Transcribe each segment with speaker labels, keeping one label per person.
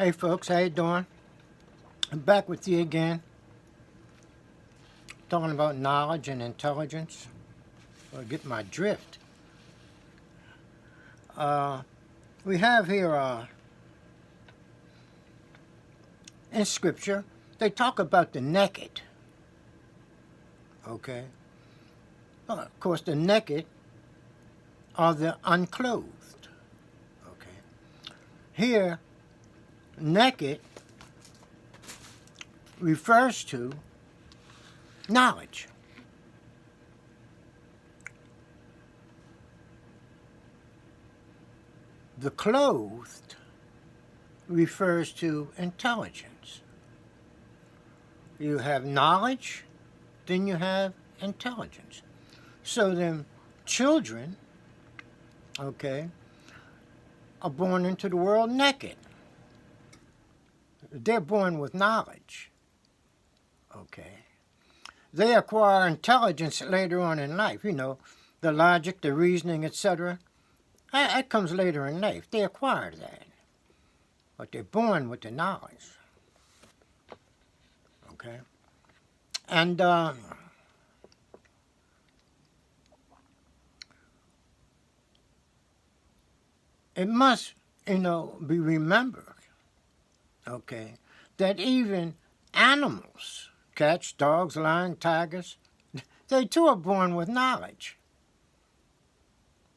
Speaker 1: Hey folks, how you doing? I'm back with you again, talking about knowledge and intelligence. Or get my drift. We have here in Scripture, they talk about the naked. Okay. Well, of course, the naked are the unclothed. Okay. Here, naked refers to knowledge. The clothed refers to intelligence. You have knowledge, then you have intelligence. So then children, okay, are born into the world naked. They're born with knowledge. Okay. They acquire intelligence later on in life, the logic, the reasoning, etc. That comes later in life. They acquire that. But they're born with the knowledge. Okay? And it must, be remembered, okay, that even animals, cats, dogs, lions, tigers, they too are born with knowledge.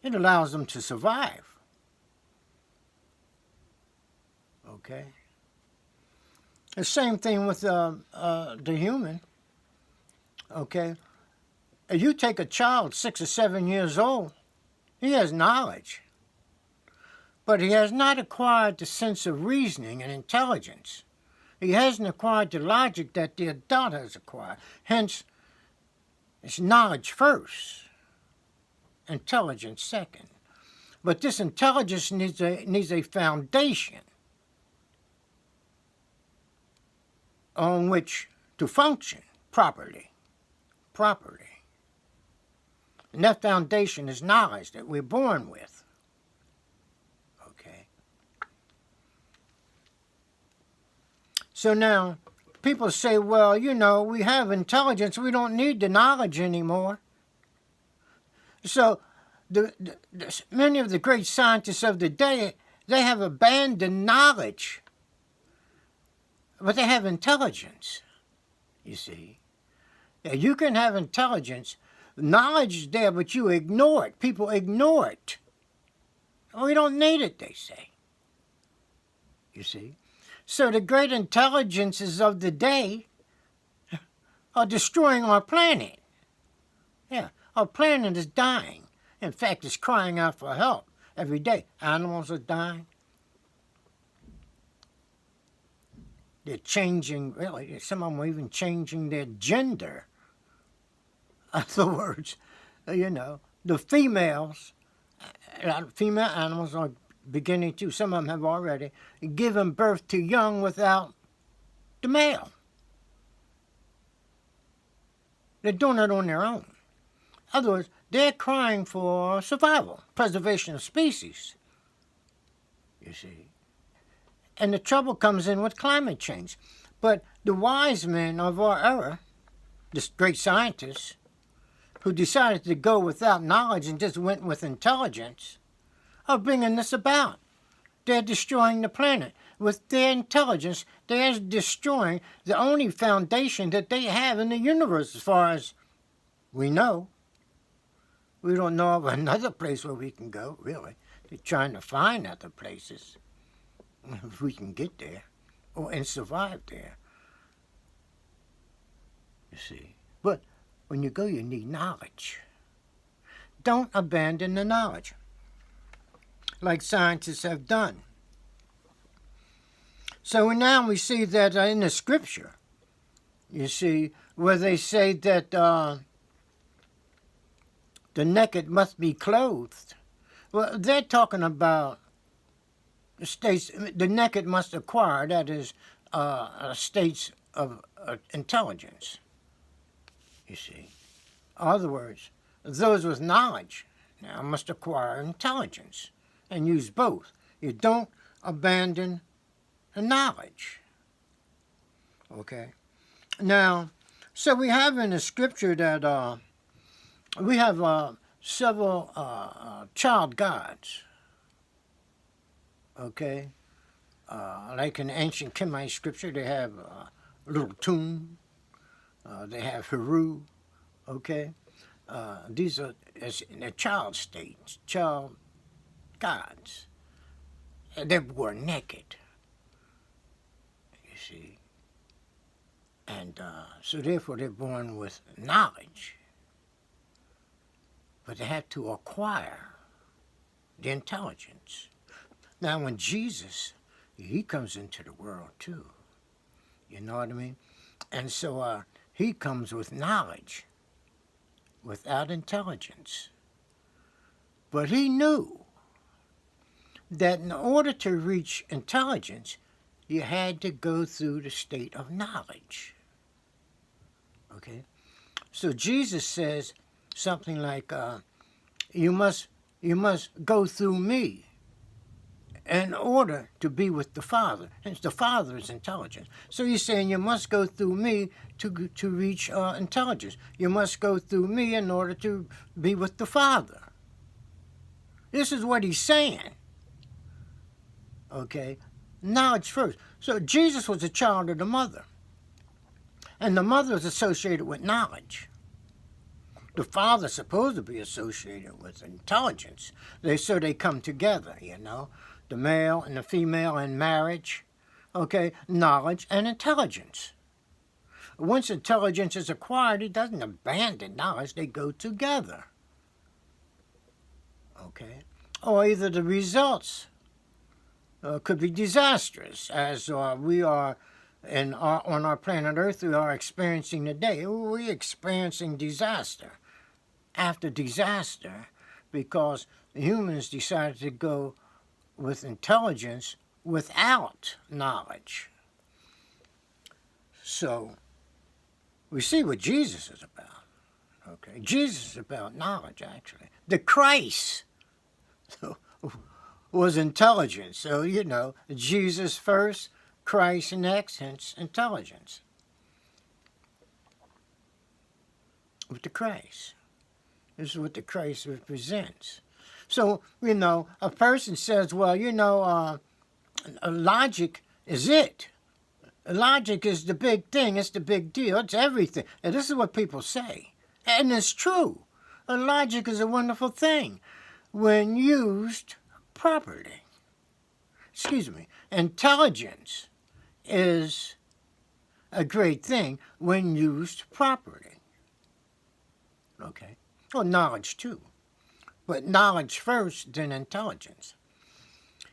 Speaker 1: It allows them to survive. Okay? The same thing with the human. Okay? If you take a child 6 or 7 years old, he has knowledge. But he has not acquired the sense of reasoning and intelligence. He hasn't acquired the logic that the adult has acquired. Hence, it's knowledge first, intelligence second. But this intelligence needs a foundation on which to function properly. And that foundation is knowledge that we're born with. Okay. So now, people say, well, we have intelligence, we don't need the knowledge anymore. So many of the great scientists of the day, they have abandoned knowledge, but they have intelligence, you see. Yeah, you can have intelligence. Knowledge is there, but you ignore it. People ignore it. Oh, we don't need it, they say. You see. So the great intelligences of the day are destroying our planet. Yeah, our planet is dying. In fact, it's crying out for help every day. Animals are dying. They're changing, really, some of them are even changing their gender. In other words, the females, female animals are beginning to, some of them have already, given birth to young without the male. They're doing it on their own. In other words, they're crying for survival, preservation of species, you see. And the trouble comes in with climate change. But the wise men of our era, the great scientists, who decided to go without knowledge and just went with intelligence, are bringing this about. They're destroying the planet. With their intelligence, they're destroying the only foundation that they have in the universe as far as we know. We don't know of another place where we can go, really. They're trying to find other places, if we can get there, and survive there. You see. But when you go, you need knowledge. Don't abandon the knowledge, like scientists have done. So now we see that in the Scripture, you see, where they say that the naked must be clothed. Well, they're talking about states, the naked must acquire, that is, states of intelligence, you see. In other words, those with knowledge now must acquire intelligence and use both. You don't abandon knowledge. Okay. Now, so we have in the scripture that we have several child gods. Okay. Like in ancient Kemite scripture, they have little Tun. They have Heru. Okay. These are child states, child gods. They were naked. You see. And so therefore they're born with knowledge. But they have to acquire the intelligence. Now when Jesus, he comes into the world too. You know what I mean? And so he comes with knowledge without intelligence. But he knew that in order to reach intelligence, you had to go through the state of knowledge. Okay? So Jesus says something like, you must go through me in order to be with the Father. And the Father is intelligence. So he's saying you must go through me to reach intelligence. You must go through me in order to be with the Father. This is what he's saying. Okay? Knowledge first. So Jesus was a child of the mother. And the mother is associated with knowledge. The father is supposed to be associated with intelligence. So they come together, you know. The male and the female in marriage. Okay? Knowledge and intelligence. Once intelligence is acquired, it doesn't abandon knowledge. They go together. Okay? Or either the results could be disastrous, as we are on our planet Earth, we are experiencing today. We're experiencing disaster after disaster because humans decided to go with intelligence without knowledge. So we see what Jesus is about. Okay, Jesus is about knowledge, actually. The Christ was intelligence. So, you know, Jesus first, Christ next, hence intelligence. With the Christ. This is what the Christ represents. So, you know, a person says, well, you know, logic is it. Logic is the big thing. It's the big deal. It's everything. And this is what people say. And it's true. Logic is a wonderful thing when used properly. Excuse me. Intelligence is a great thing when used properly. Okay. Well, knowledge too. But knowledge first, then intelligence.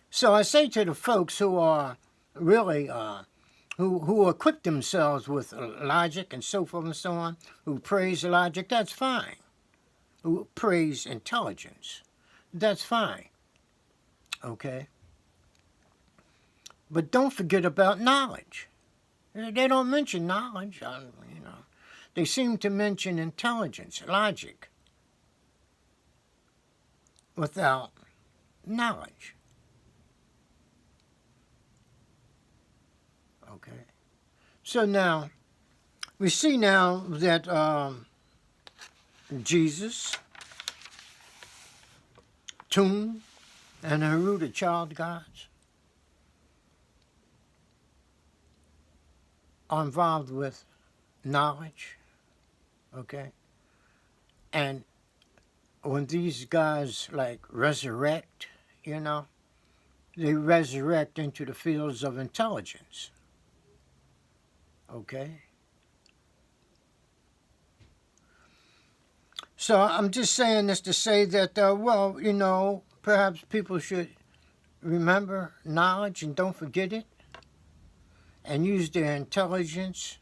Speaker 1: So I say to the folks who are really, who equip themselves with logic and so forth and so on, who praise logic, that's fine. Who praise intelligence, that's fine. Okay? But don't forget about knowledge. They don't mention knowledge, you know. They seem to mention intelligence, logic, without knowledge. Okay. So now, we see now that Jesus, Tun, and Heru, the child gods, are involved with knowledge, okay? And when these guys, like, resurrect, you know, they resurrect into the fields of intelligence, okay? So I'm just saying this to say that, well, you know, perhaps people should remember knowledge and don't forget it and use their intelligence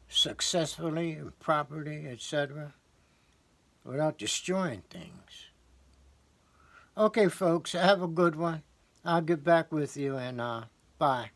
Speaker 1: successfully and properly, etc., without destroying things. Okay, folks, have a good one. I'll get back with you, and bye.